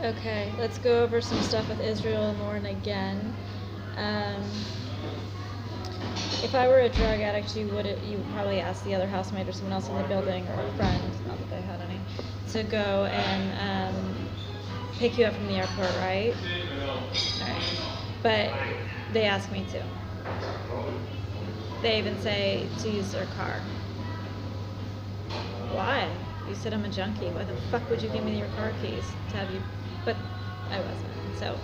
Okay, let's go over some stuff with Israel and Lauren again. Um, if I were a drug addict, you would probably ask the other housemate or someone else in the building or a friend, not that they had any, to go and pick you up from the airport, right? Alright. But they ask me to. They even say to use their car. Why? You said I'm a junkie. Why the fuck would you give me your car keys to have you? But I wasn't. So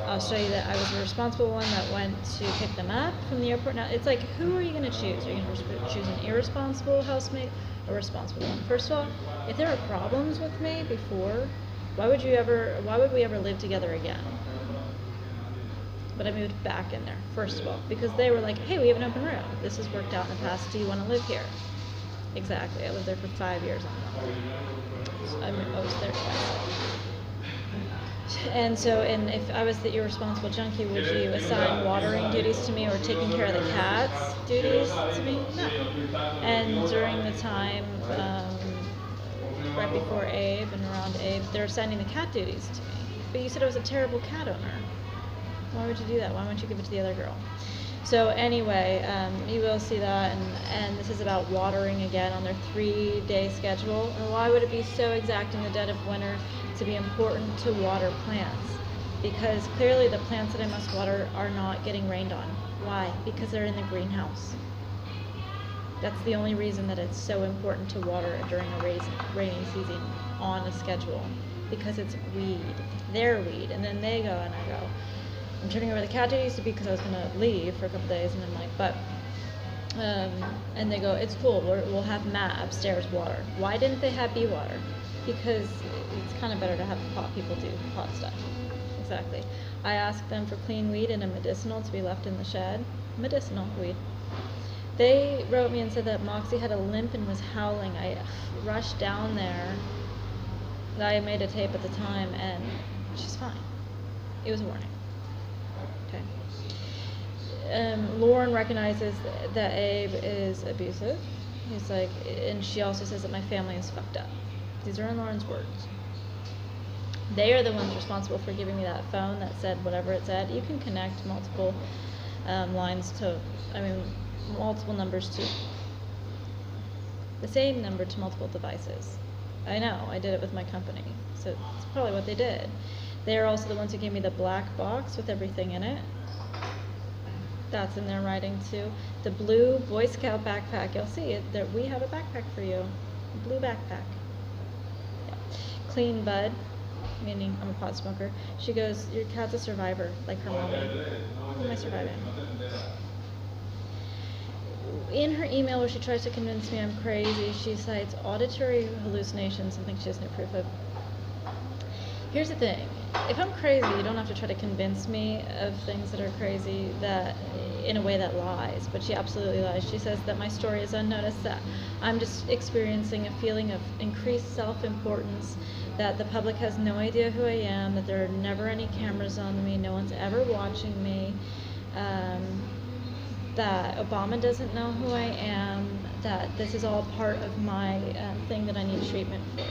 I'll show you that I was a responsible one that went to pick them up from the airport. Now it's like, who are you going to choose? Are you going to choose an irresponsible housemate or a responsible one? First of all, if there are problems with me before, why would we ever live together again? But I moved back in there, first of all, because they were like, hey, we have an open room. This has worked out in the past. Do you want to live here? Exactly. I lived there for 5 years. So I was there twice. And so, if I was the irresponsible junkie, would you assign watering duties to me or taking care of the cats duties to me? No. And during the time, right before Abe and around Abe, they're assigning the cat duties to me. But you said I was a terrible cat owner. Why would you do that? Why wouldn't you give it to the other girl? So anyway, you will see that, and this is about watering again on their 3-day schedule. And why would it be so exact in the dead of winter to be important to water plants? Because clearly the plants that I must water are not getting rained on. Why? Because they're in the greenhouse. That's the only reason that it's so important to water it during a rainy season on a schedule. Because it's weed, their weed, and then they go and I go, I'm turning over the cat duties because I was going to leave for a couple days, and I'm like, but, and they go, it's cool, we'll have Matt upstairs water. Why didn't they have bee water? Because it's kind of better to have pot people do pot stuff. Exactly. I asked them for clean weed and a medicinal to be left in the shed. Medicinal weed. They wrote me and said that Moxie had a limp and was howling. I rushed down there. I made a tape at the time, and she's fine. It was a warning. Okay. Lauren recognizes that Abe is abusive. He's like, and she also says that my family is fucked up. These are in Lauren's words. They are the ones responsible for giving me that phone that said whatever it said. You can connect multiple lines to, multiple numbers to the same number to multiple devices. I know, I did it with my company, so it's probably what they did. They are also the ones who gave me the black box with everything in it. That's in their writing too. The blue Boy Scout backpack, you'll see it. There, we have a backpack for you. A blue backpack. Yeah. Clean bud, meaning I'm a pot smoker. She goes, your cat's a survivor, like her mommy. Who am I surviving? In her email where she tries to convince me I'm crazy, she cites auditory hallucinations, something she has no proof of. Here's the thing, if I'm crazy, you don't have to try to convince me of things that are crazy that in a way that lies, but she absolutely lies. She says that my story is unnoticed, that I'm just experiencing a feeling of increased self-importance, that the public has no idea who I am, that there are never any cameras on me, no one's ever watching me, that Obama doesn't know who I am, that this is all part of my thing that I need treatment for.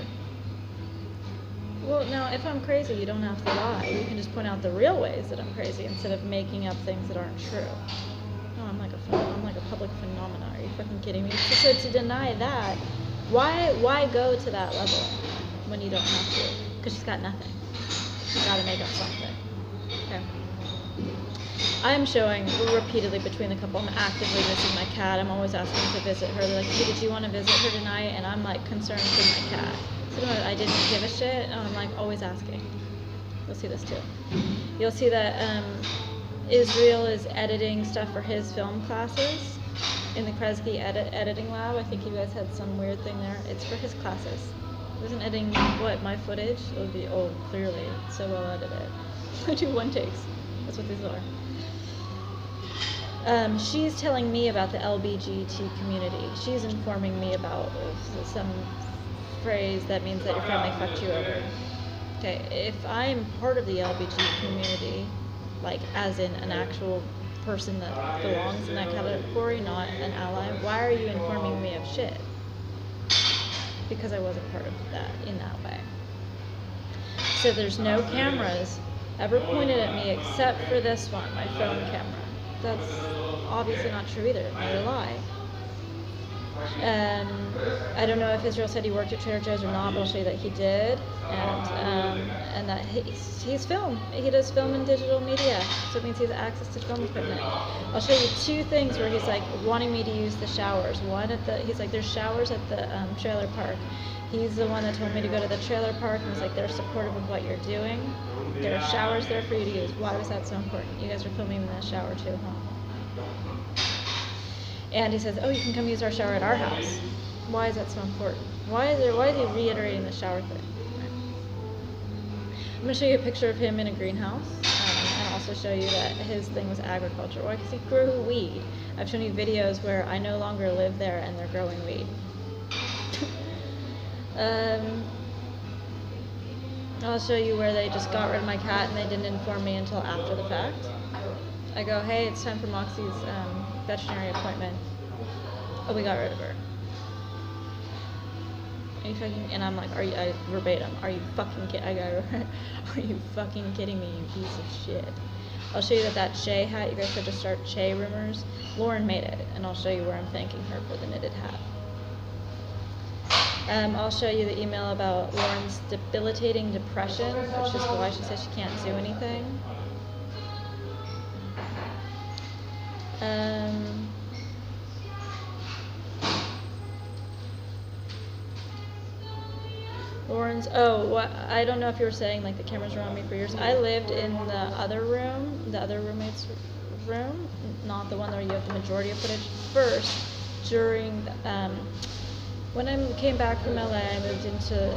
Well, now, if I'm crazy, you don't have to lie. You can just point out the real ways that I'm crazy instead of making up things that aren't true. No, I'm like a public phenomenon. Are you fucking kidding me? So to deny that, why go to that level when you don't have to? Because she's got nothing. She's got to make up something. Okay. I'm showing repeatedly between the couple. I'm actively missing my cat. I'm always asking to visit her. They're like, hey, did you want to visit her tonight? And I'm like concerned for my cat. So I didn't give a shit. And I'm like always asking. You'll see this too. You'll see that Israel is editing stuff for his film classes in the Kresge editing lab. I think you guys had some weird thing there. It's for his classes. He wasn't editing my footage. It would be clearly so well edited. I do one takes. That's what these are. She's telling me about the LBGT community. She's informing me about some phrase that means that your family fucked you over. Okay, if I'm part of the LBGT community, like as in an actual person that belongs in that category, not an ally, why are you informing me of shit? Because I wasn't part of that in that way. So there's no cameras ever pointed at me except for this one, my phone camera. That's obviously not true either. Another lie. I don't know if Israel said he worked at Trader Joe's or not, but I'll show you that he did, and that he's film. He does film and digital media, so it means he has access to film equipment. I'll show you two things where he's like wanting me to use the showers. One he's like, there's showers at the trailer park. He's the one that told me to go to the trailer park, and he's like, they're supportive of what you're doing. There are showers there for you to use. Why was that so important? You guys are filming in the shower too, huh? And he says, oh, you can come use our shower at our house. Why is that so important? Why is he reiterating the shower thing? I'm going to show you a picture of him in a greenhouse, and also show you that his thing was agriculture. Why? Because he grew weed. I've shown you videos where I no longer live there and they're growing weed. I'll show you where they just got rid of my cat and they didn't inform me until after the fact. I go, hey, it's time for Moxie's veterinary appointment. Oh, we got rid of her. Are you fucking? And I'm like, verbatim, are you fucking kidding? Are you fucking kidding me, you piece of shit? I'll show you that Shay hat, you guys said to start Shay rumors. Lauren made it, and I'll show you where I'm thanking her for the knitted hat. I'll show you the email about Lauren's debilitating depression, which is why she says she can't do anything. Lauren's, I don't know if you were saying like the cameras were on me for years. I lived in the other room, the other roommate's room, not the one where you have the majority of footage. First, during, when I came back from LA, I moved into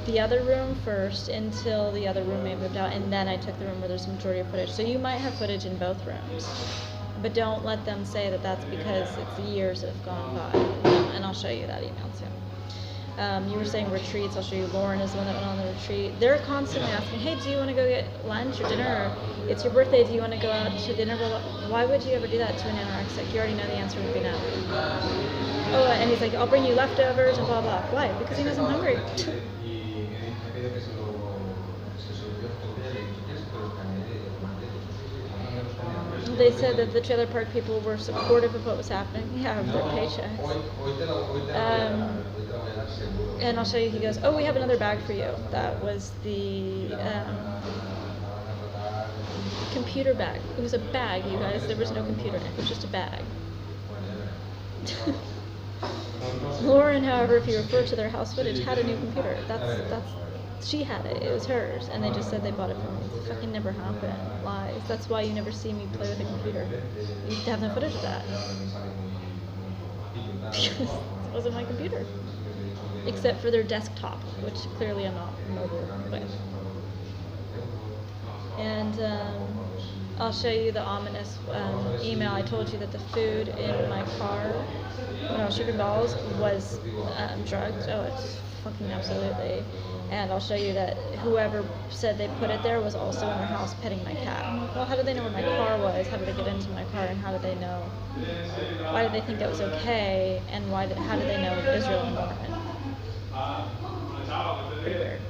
the other room first until the other roommate moved out, and then I took the room where there's the majority of footage. So you might have footage in both rooms, but don't let them say that that's because it's years have gone by. And I'll show you that email too. You were saying retreats. I'll show you. Lauren is the one that went on the retreat. They're constantly asking, hey, do you want to go get lunch or dinner? Or it's your birthday. Do you want to go out to dinner? Why would you ever do that to an anorexic? You already know the answer would be no. Oh, and he's like, I'll bring you leftovers and blah, blah. Why? Because he knows I'm hungry. They said that the trailer park people were supportive of what was happening. Yeah, of their paychecks. And I'll show you, he goes, oh, we have another bag for you. That was the computer bag. It was a bag, you guys. There was no computer in it. It was just a bag. Lauren, however, if you refer to their house footage, had a new computer. She had it. It was hers. And they just said they bought it from me. It fucking never happened. Lies. That's why you never see me play with a computer. You have no footage of that. Because it wasn't my computer. Except for their desktop, which clearly I'm not mobile with. And I'll show you the ominous email. I told you that the food in my car when I was shipping balls was drugged. Oh, it's fucking absolutely. And I'll show you that whoever said they put it there was also in their house petting my cat. Well, how did they know where my car was? How did they get into my car? And how did they know? Why did they think that was okay? And how did they know Israel and Norman? Pretty weird.